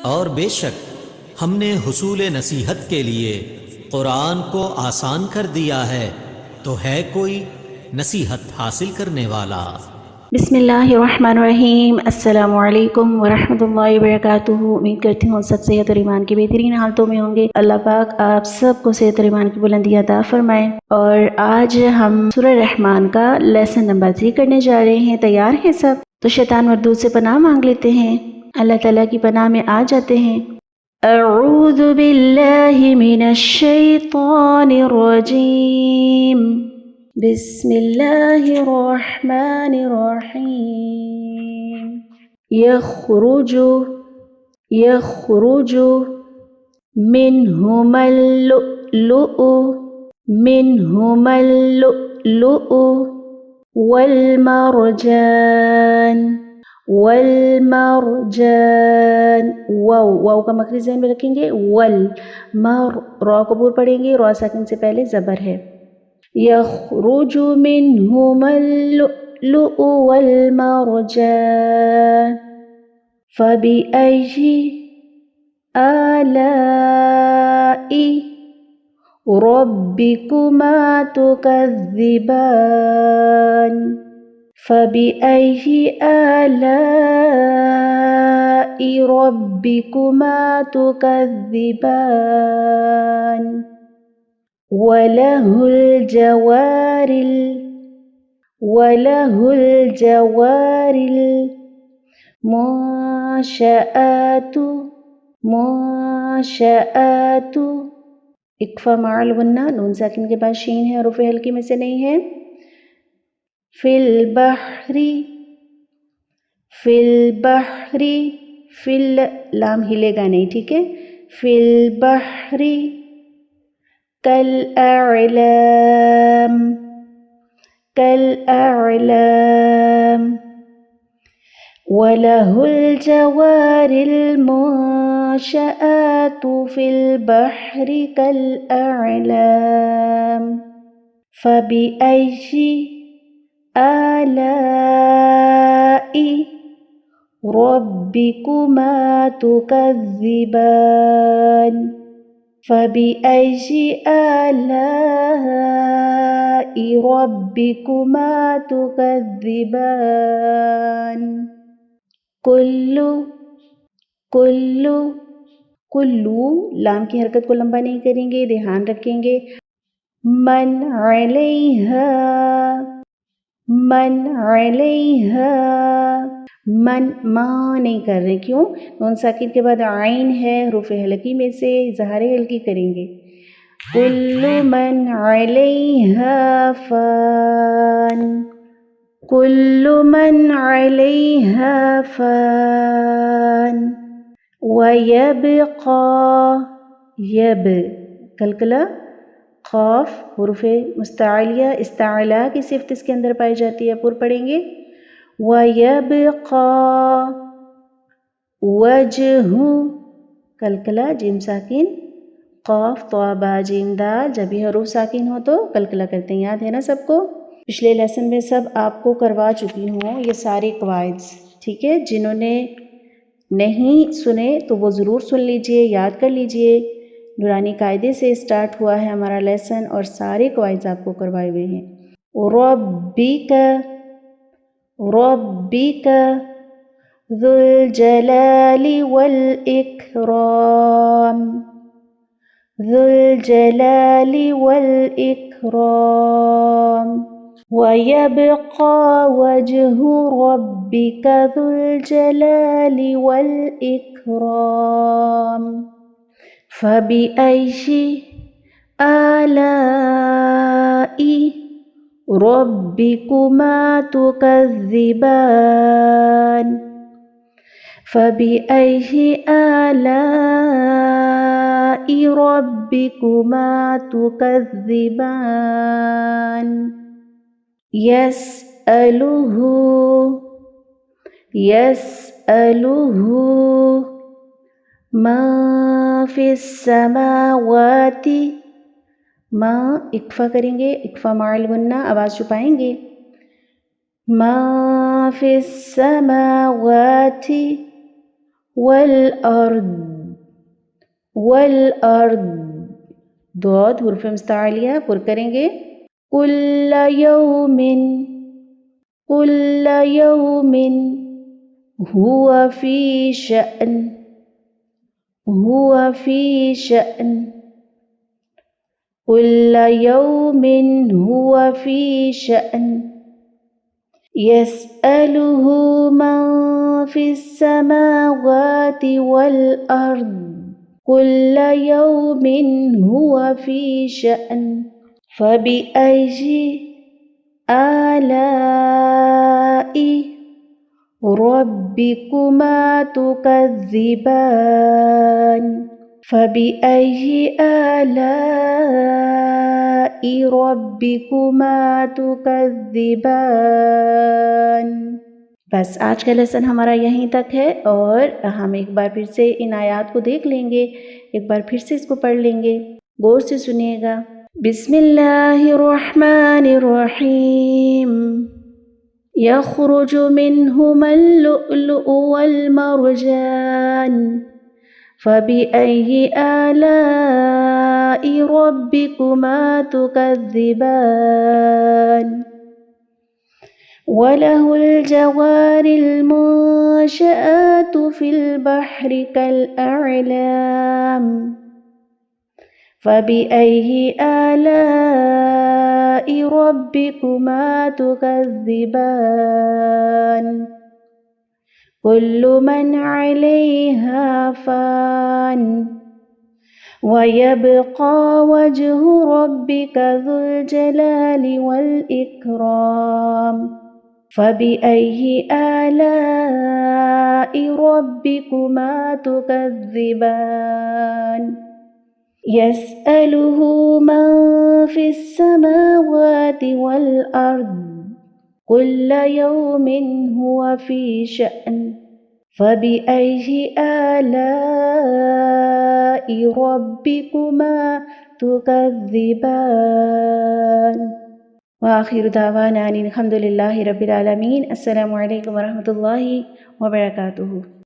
और बेशक हमने हुसूल नसीहत के लिए कुरान को आसान कर दिया है, तो है कोई नसीहत हासिल करने वाला। बिस्मिल्लाहिर्रहमानिर्रहीम। अस्सलामु अलैकुम वरहमतुल्लाहि वबरकातुहू। उम्मीद करती हूँ सब सेहत और ईमान की बेहतरीन हालतों में होंगे। अल्लाह पाक आप सबको सेहत और ईमान की बुलंदियाँ अता फरमाएं। और आज हम सूरह रहमान का लेसन नंबर 3 करने जा रहे हैं। तैयार हैं सब? तो शैतान मरदूद से पनाह मांग लेते हैं, अल्लाह ताला की पनाह में आ जाते हैं। अऊज़ु बिल्लाहि मिनश शैतानिर रजीम। बिस्मिल्लाहिर्रहमानिर्रहीम। यख़्रुजु मिन्हुमल लुअ्लुअु वल मरजान। वाव का मखरज ज़हन में रखेंगे। रॉ को बोल पढ़ेंगे, रॉ साकिन से पहले ज़बर है। यख़्रुजु मिन्हुमल लुअ्लुअु वल मरजान फ़बिअय्यि आलाइ रब्बिकुमा तुकज़्ज़िबान। फ़बिअय्यि आलाइ रब्बिकुमा तुकज़्ज़िबान। वलहुल जवारिल मुंशआतु। इक्फ़ा माअल गुन्ना, नून साकिन के बाद शीन है, हरूफ़ हल्की में से नहीं है। फिल बहरी, फिल लाम हिलेगा नहीं, ठीक है। फिल बहरी कल अअलाम वलहुल जवारिल मुंशआतु फिल बहरी कल अअलाम फ़बिअय्यि आलाइ रब्बिकुमा तुकज़्ज़िबान। फ़बिअय्यि आलाइ रब्बिकुमा तुकज़्ज़िबान। कुल्लू लाम की हरकत को लंबा नहीं करेंगे, ध्यान रखेंगे। मन अलैहा, मन माँ नहीं कर रहे, क्यों? नून साकिन के बाद आइन है, हरूफ़ हल्की में से ज़हारे हल्की करेंगे। कुल्लु मन अलैहा फ़ान, कुल्लु मन अलैहा फ़ान वयबक़ा, यब कलकला क़ाफ हुरूफ़े मुस्तअलिया इस्ताअला की सिफ़त इसके अंदर पाई जाती है, पुर पढ़ेंगे। वयबक़ा वजहु, कलकला जीम साकिन, क़ाफ तवा बा जीम दाल, जब भी हरूफ साकिन हो तो कलकला करते हैं, याद है ना सबको? पिछले लेसन में सब आपको करवा चुकी हूँ ये सारे क़वाइद, ठीक है। जिन्होंने नहीं सुने तो वो ज़रूर सुन लीजिए, याद कर लीजिए। नूरानी कायदे से स्टार्ट हुआ है हमारा लेसन और सारे क़वाइद आपको करवाए हुए हैं। रब्बिका ज़ुल जलाली वल इकराम, ज़ुल जलाली वल इकराम वयबक़ा वजहु रब्बिका ज़ुल जलाली वल इकराम फ़बिअय्यि आलाइ रब्बिकुमा तुकज़्ज़िबान। फ़बिअय्यि आलाइ रब्बिकुमा तुकज़्ज़िबान। यसअलुहु मा फ़िस समावाति, माँ इक्फ़ा करेंगे, इक्फ़ा माअल गुन्ना, आवाज़ छुपाएंगे। मा फ़िस समावाति والأرض والأرض ضاد हुर्फ मुस्तालिया पुर करेंगे कुल्ल यौमिन हुआ फी शअन कुल्ल यौमिन हुआ फी शअन यसअलुहु मन फिस्समावाति वल अर्द कुल्ल यौमिन हुआ फी शअन फबिअय्यि आलाइ रब्बिकुमा तुकज़्ज़िबान फबिअय्यि आलाइ रब्बिकुमा तुकज़्ज़िबान। बस आज का लेसन हमारा यहीं तक है और हम एक बार फिर से इन आयात को देख लेंगे, एक बार फिर से इसको पढ़ लेंगे, गौर से सुनिएगा। बिस्मिल्लाहिर्रहमानिर्रहीम यख़्रुजु मिन्हुमल लुअ्लुअु वल मरजान फबिअय्यि आलाइ रब्बिकुमा तुकज़्ज़िबान वलहुल जवारिल मुंशआतु फिल बहरि कल अ'लाम फबिअय्यि आलाइ रब्बिकुमा तुकज़्ज़िबान कुल्लु मन अलैहा फ़ान वयब्क़ा वज्हु रब्बिका ज़ुल जलालि वल इकराम फबिअय्यि आलाइ रब्बिकुमा तुकज़्ज़िबान यसअलुहु मन फिस्समावाति वल अर्द कुल्ल यौमिन हुआ फी शअन फबिअय्यि आलाइ रब्बिकुमा तुकज़्ज़िबान। वाखिरु दावाना अनिल हम्दुलिल्लाहि रब्बिल आलमीन। अस्सलामु अलैकुम व रहमतुल्लाहि व बरकातुहू।